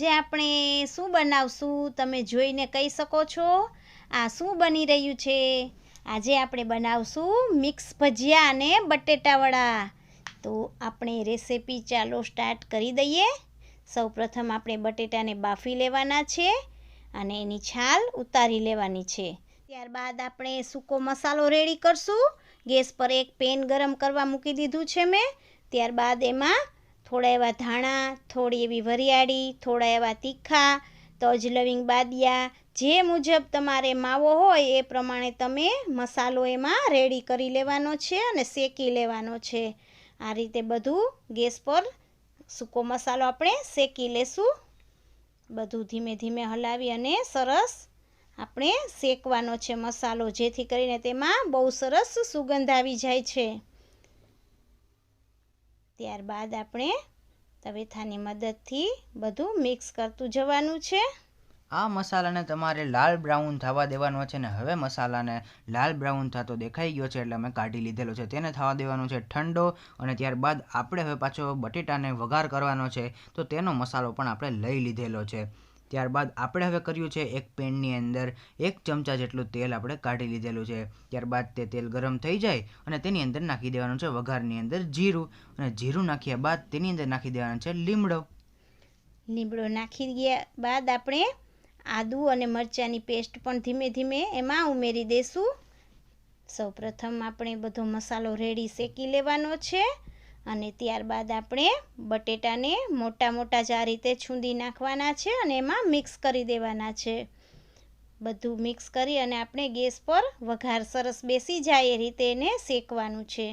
આજે આપણે શું બનાવશું તમે જોઈને કહી શકો છો? આ શું બની રહ્યું છે? આજે આપણે બનાવશું મિક્સ ભજીયા અને બટેટાવડા. તો આપણે રેસીપી ચાલો સ્ટાર્ટ કરી દઈએ. સૌપ્રથમ આપણે બટેટાને બાફી લેવાના છે અને એની છાલ ઉતારી લેવાની છે. ત્યારબાદ આપણે સૂકો મસાલો રેડી કરશું. ગેસ પર એક પેન ગરમ કરવા મૂકી દીધું છે મેં. ત્યારબાદ એમાં થોડા એવા ધાણા, થોડી એવી વરિયાળી, થોડા એવા તીખા, તજ, લવિંગ, બાદિયા, જે મુજબ તમારે માવો હોય એ પ્રમાણે તમે મસાલો એમાં રેડી કરી લેવાનો છે અને શેકી લેવાનો છે. આ રીતે બધું ગેસ પર સૂકો મસાલો આપણે શેકી લેશું. બધું ધીમે ધીમે હલાવી અને સરસ આપણે શેકવાનો છે મસાલો, જેથી કરીને તેમાં બહુ સરસ સુગંધ આવી જાય છે. ત્યારબાદ આપણે તવેથાની મદદથી બધું મિક્સ કરતું જવાનું છે. આ મસાલાને તમારે લાલ બ્રાઉન થવા દેવાનો છે ને હવે મસાલાને લાલ બ્રાઉન થતો દેખાઈ ગયો છે એટલે અમે કાઢી લીધેલો છે. તેને થવા દેવાનો છે ઠંડો અને ત્યારબાદ આપણે હવે પાછો બટેટાને વઘાર કરવાનો છે તો તેનો મસાલો પણ આપણે લઈ લીધેલો છે. ત્યારબાદ આપણે હવે કર્યું છે એક પેનની અંદર 1 ચમચા જેટલું તેલ આપણે કાઢી લીધેલું છે. ત્યારબાદ તે તેલ ગરમ થઈ જાય અને તેની અંદર નાખી દેવાનું છે વઘારની અંદર જીરું, અને જીરું નાખ્યા બાદ તેની અંદર નાખી દેવાનો છે લીમડો. લીમડો નાખી ગયા બાદ આપણે આદુ અને મરચાંની પેસ્ટ પણ ધીમે ધીમે એમાં ઉમેરી દઈશું. સૌપ્રથમ આપણે બધો મસાલો રેડી શેકી લેવાનો છે અને ત્યારબાદ આપણે બટેટાને મોટા મોટા જ આ રીતે છૂંદી નાખવાના છે અને એમાં મિક્સ કરી દેવાના છે. બધું મિક્સ કરી અને આપણે ગેસ પર વઘાર સરસ બેસી જાય એ રીતે એને શેકવાનું છે.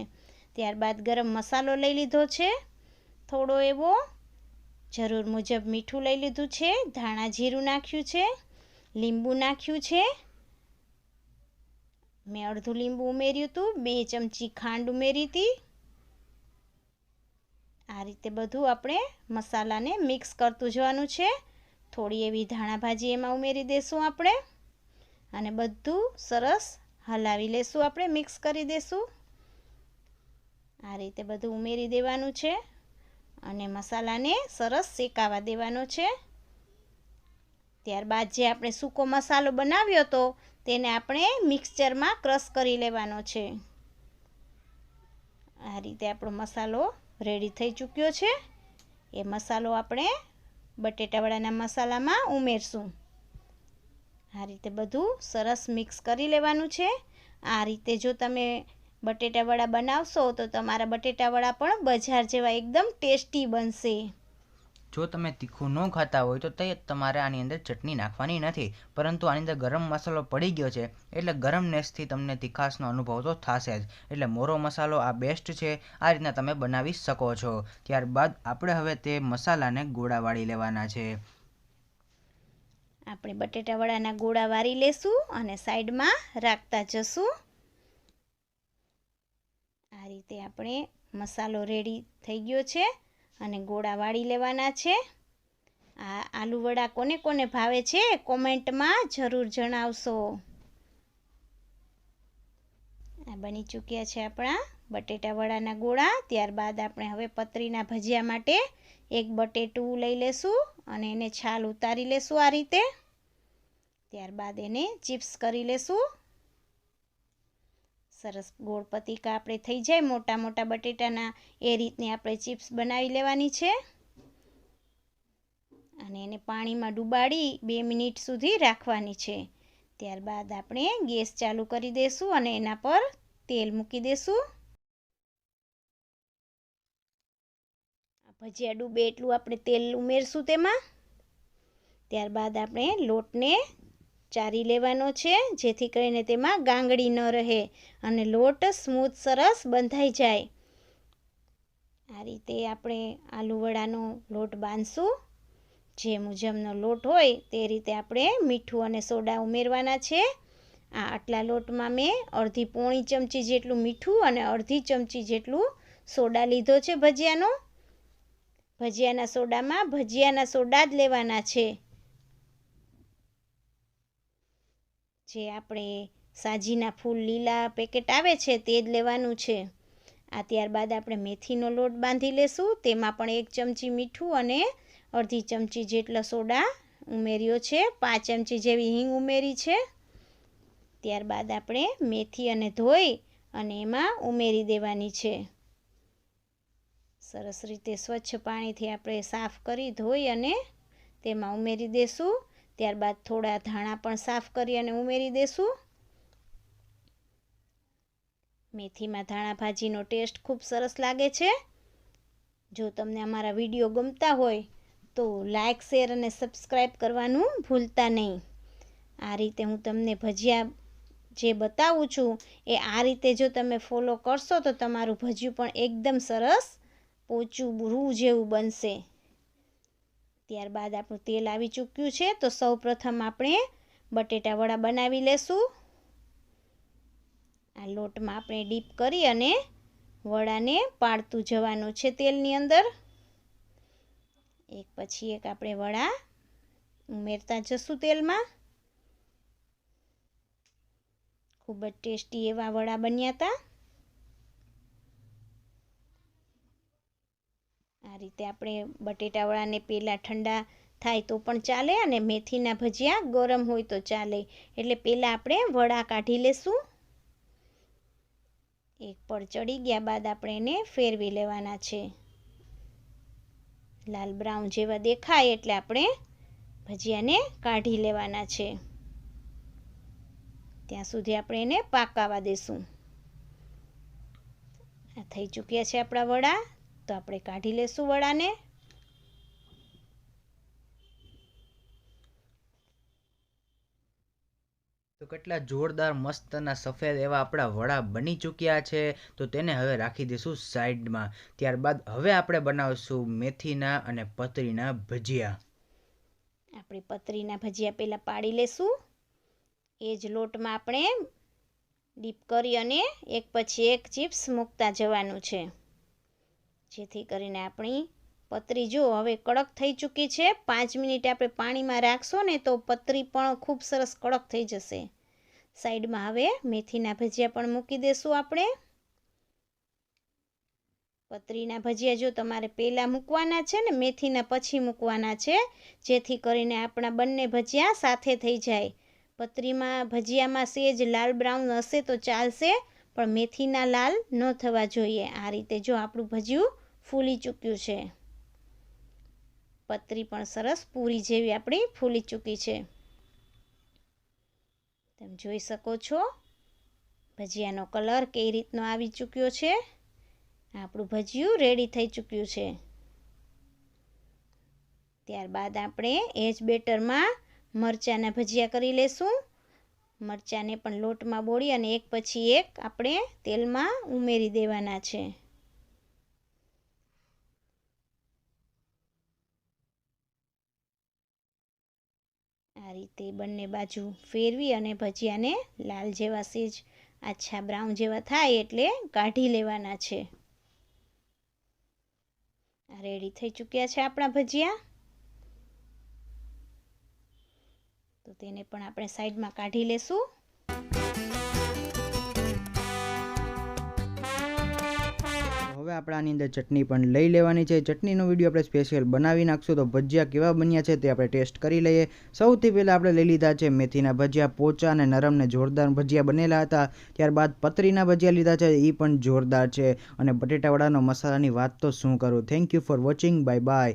ત્યારબાદ ગરમ મસાલો લઈ લીધો છે, થોડો એવો જરૂર મુજબ મીઠું લઈ લીધું છે, ધાણા જીરું નાખ્યું છે, લીંબુ નાખ્યું છે. મેં અડધું લીંબુ ઉમેર્યું હતું, 2 ચમચી ખાંડ ઉમેરી હતી. આ રીતે બધું આપણે મસાલાને મિક્સ કરતું જવાનું છે. થોડી એવી ધાણા ભાજી એમાં ઉમેરી દઈશું આપણે અને બધું સરસ હલાવી લેશું, આપણે મિક્સ કરી દઈશું. આ રીતે બધું ઉમેરી દેવાનું છે અને મસાલાને સરસ શેકાવા દેવાનો છે. ત્યારબાદ જે આપણે સૂકો મસાલો બનાવ્યો હતો તેને આપણે મિક્સચરમાં ક્રશ કરી લેવાનો છે. આ રીતે આપણો મસાલો રેડી થઈ ચૂક્યો છે. એ મસાલો આપણે બટેટાવડાના મસાલામાં ઉમેરશું. આ રીતે બધું સરસ મિક્સ કરી લેવાનું છે. આ રીતે જો તમે બટેટાવડા બનાવશો તો તમારા બટેટાવડા પણ બજાર જેવા એકદમ ટેસ્ટી બનશે. જો તમે તીખું ન ખાતા હોય તો તે તમારે આની અંદર ચટણી નાખવાની નથી, પરંતુ આની અંદર ગરમ મસાલો પડી ગયો છે એટલે ગરમનેસથી તમને તીખાશનો અનુભવ તો થશે જ. એટલે મોરો મસાલો આ બેસ્ટ છે, આ રીતના તમે બનાવી શકો છો. ત્યારબાદ આપણે હવે તે મસાલાને ગોળા વાળી લેવાના છે. આપણે બટેટાવડાના ગોળા વાળી લેશું અને સાઈડમાં રાખતા જશું. આ રીતે આપણે મસાલો રેડી થઈ ગયો છે અને ગોળા વાળી લેવાના છે. આ આલુ વડા કોને કોને ભાવે છે કોમેન્ટમાં જરૂર જણાવશો. આ બની ચૂક્યા છે આપણા બટેટા વડાના ગોળા. ત્યારબાદ આપણે હવે પતરીના ભજીયા માટે એક બટેટું લઈ લેશું અને એને છાલ ઉતારી લેશું આ રીતે. ત્યારબાદ એને ચિપ્સ કરી લેશું. સરસ ગોળ પતીકા આપણે થઈ જાય મોટા મોટા બટેટાના એ રીતની આપણે ચિપ્સ બનાવી લેવાની છે અને એને પાણીમાં ડુબાડી 2 મિનિટ સુધી રાખવાની છે. ત્યારબાદ આપણે ગેસ ચાલુ કરી દઈશું અને એના પર તેલ મૂકી દઈશું. ભજીયા ડૂબે એટલું આપણે તેલ ઉમેરશું તેમાં. ત્યારબાદ આપણે લોટને ચારી લેવાનો છે જેથી કરીને તેમાં ગાંગડી ન રહે અને લોટ સ્મૂથ સરસ બંધાઈ જાય. આ રીતે આપણે આલુ વડાનો લોટ બાંધશું. જે મુજબનો લોટ હોય તે રીતે આપણે મીઠું અને સોડા ઉમેરવાના છે. આટલા લોટમાં મેં અડધી પોણી ચમચી જેટલું મીઠું અને અડધી ચમચી જેટલું સોડા લીધો છે ભજીયાનો. ભજીયાના સોડામાં ભજીયાના સોડા જ લેવાના છે, જે આપણે સાજીના ફૂલ લીલા પેકેટ આવે છે તે જ લેવાનું છે. ત્યારબાદ આપણે મેથીનો લોટ બાંધી લેશું. તેમાં પણ 1 ચમચી મીઠું અને અડધી ચમચી જેટલો સોડા ઉમેર્યો છે, 5 ચમચી જેવી હિંગ ઉમેરી છે. ત્યારબાદ આપણે મેથી અને ધોઈ અને એમાં ઉમેરી દેવાની છે. સરસ રીતે સ્વચ્છ પાણીથી આપણે સાફ કરી ધોઈ અને તેમાં ઉમેરી દેશું. ત્યારબાદ થોડા ધાણા પણ સાફ કરી અને ઉમેરી દેશું. મેથીમાં ધાણા ભાજીનો ટેસ્ટ ખૂબ સરસ લાગે છે. જો તમને અમારા વિડીયો ગમતા હોય તો લાઈક, શેર અને સબસ્ક્રાઈબ કરવાનું ભૂલતા નહીં. આ રીતે હું તમને ભજીયા જે બતાવું છું એ આ રીતે જો તમે ફોલો કરશો તો તમારું ભજીયું પણ એકદમ સરસ પોચું રૂ જેવું બનશે. ત્યારબાદ આપણું તેલ આવી ચૂક્યું છે તો સૌપ્રથમ આપણે બટેટા વડા બનાવી લેશું. આ લોટમાં આપણે ડીપ કરી અને વડાને પાડતું જવાનું છે તેલની અંદર. એક પછી એક આપણે વડા ઉમેરતા જશું તેલમાં. ખૂબ જ ટેસ્ટી એવા વડા બન્યા હતા. આ રીતે આપણે બટેટા વડાને પહેલાં ઠંડા થાય તો પણ ચાલે અને મેથીના ભજીયા ગરમ હોય તો ચાલે. એટલે પહેલાં આપણે વડા કાઢી લેશું. એક પડ ચડી ગયા બાદ આપણે એને ફેરવી લેવાના છે. લાલ બ્રાઉન જેવા દેખાય એટલે આપણે ભજીયાને કાઢી લેવાના છે. ત્યાં સુધી આપણે એને પાકાવા દેશું. આ થઈ ચૂક્યા છે આપણા વડા, તો આપણે કાઢી લેશું વડાને. તો કેટલા જોરદાર મસ્તના સફેદ એવા આપણા વડા બની ચૂક્યા છે. તો તેને હવે રાખી દઈશું સાઈડમાં. ત્યારબાદ હવે આપણે બનાવશું મેથીના અને પતરીના ભજીયા. આપણે પતરીના ભજીયા પહેલાં પાડી લેશું. એ જ લોટમાં આપણે ડીપ કરી અને એક પછી એક ચિપ્સ મૂકતા જવાનું છે, જેથી કરીને આપણી પતરી જો હવે કડક થઈ ચૂકી છે. 5 મિનિટ આપણે પાણીમાં રાખશો ને તો પતરી પણ ખૂબ સરસ કડક થઈ જશે. સાઈડમાં હવે મેથીના ભજીયા પણ મૂકી દેશું આપણે. પતરીના ભજીયા જો તમારે પહેલાં મૂકવાના છે ને મેથીના પછી મૂકવાના છે, જેથી કરીને આપણા બંને ભજીયા સાથે થઈ જાય. પતરીમાં ભજીયામાં સેજ લાલ બ્રાઉન હશે તો ચાલશે, પણ મેથીના લાલ ન થવા જોઈએ. આ રીતે જો આપણું ભજીયું ફૂલી ચૂક્યું છે. પતરી પણ સરસ પૂરી જેવી આપણી ફૂલી ચૂકી છે. તમે જોઈ શકો છો ભજીયાનો કલર કઈ રીતનો આવી ચૂક્યો છે. આપણું ભજીયું રેડી થઈ ચૂક્યું છે. ત્યારબાદ આપણે એ જ બેટરમાં મરચાંના ભજીયા કરી લેશું. મરચાંને પણ લોટમાં બોળી અને એક પછી એક આપણે તેલમાં ઉમેરી દેવાના છે. આ રીતે બંને બાજુ ફેરવી અને ભજીયાને લાલ જેવા સેજ આછા બ્રાઉન જેવા થાય એટલે કાઢી લેવાના છે. આ રેડી થઈ ચૂક્યા છે આપણા ભજીયા. તો તેને પણ આપણે સાઈડમાં કાઢી લેશું. હવે આપણે આની અંદર ચટણી પણ લઈ લેવાની છે. ચટણીનો વિડીયો આપણે સ્પેશિયલ બનાવી નાખશું. તો ભજીયા કેવા બન્યા છે તે આપણે ટેસ્ટ કરી લઈએ. સૌથી પહેલાં આપણે લઈ લીધા છે મેથીના ભજીયા. પોચા અને નરમ ને જોરદાર ભજીયા બનેલા હતા. ત્યારબાદ પતરીના ભજીયા લીધા છે, એ પણ જોરદાર છે. અને બટેટાવડાનો મસાલાની વાત તો શું કરું. Thank you for watching. Bye bye.